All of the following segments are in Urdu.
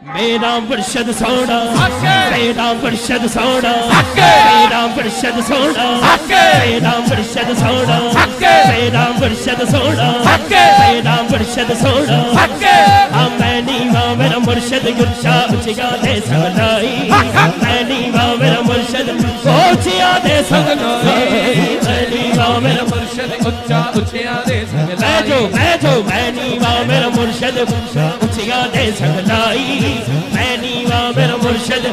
میرا مرشد سونا میرا مرشد سونا میرا مرشد سونا میرا مرشد سونا میرا مرشد سونا میرا مرشد سونا میں نیوا میرا مرشد گرشا اچھیا دے سگلائی میں نیوا میرا مرشد اچھیا دے سگلائی میں نیوا میرا مرشد اچھیا دے سگلائی میں نیوا میرا مرشد اچھیا دے سگلائی میں نیوا میرا مرشد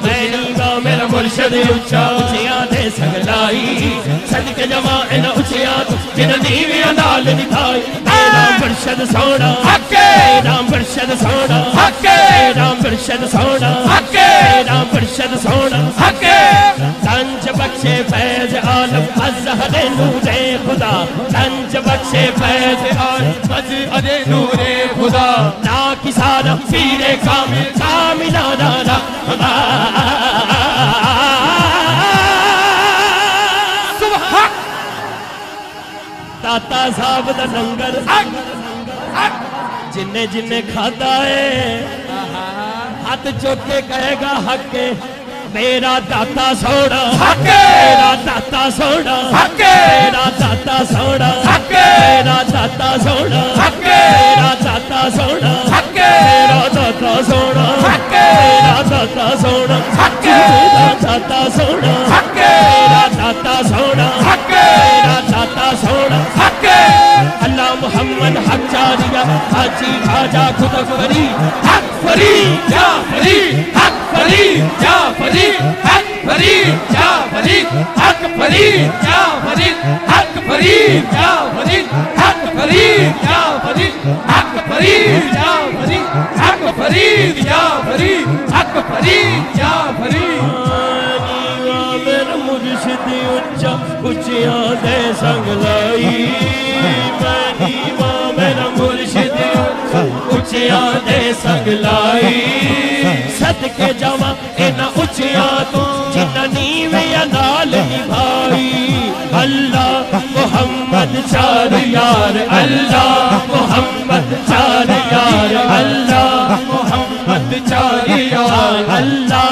میں نیوا میرا مرشد اچھیا دے سگلائی صدق جماعن اچھیا جن نیویاں نال نبھائی میرا مرشد سونا میرا مرشد سونا میرا مرشد سونا میرا مرشد سونا سنج بخشے فیض عالم ازہر نور خدا سنج بخشے فیض عالم ازہر نور خدا نا کسارا پیر کامل کاملانا رحمہ داتا صاحب دا لنگر جنہیں جنہیں کھاتا ہے ہاتھ چوک کے کہے گا حق میرا داتا سونا میرا داتا سونا میرا داتا سونا میرا داتا سونا میرا داتا سونا میرا داتا سونا میرا داتا سونا میرا داتا سونا میرا داتا سونا میرا داتا سونا اللہ محمد حق جاریہ حاجی خواجہ خود فری حق فری یا فری حق فری یا فری حق فری یا فری حق فری یا فری حق فری یا فری حق فری یا فری حق فری یا فری حق فری یا فری حق فری یا فری میرا مرشد اچھا اچھیا دے سنگلائی میرا مرشد اچھیا دے سنگلائی صدقے جمع اینا اچھیا تو جنہ نیویا نال نبھائی اللہ محمد چار یار اللہ محمد چار یار اللہ محمد چار یار اللہ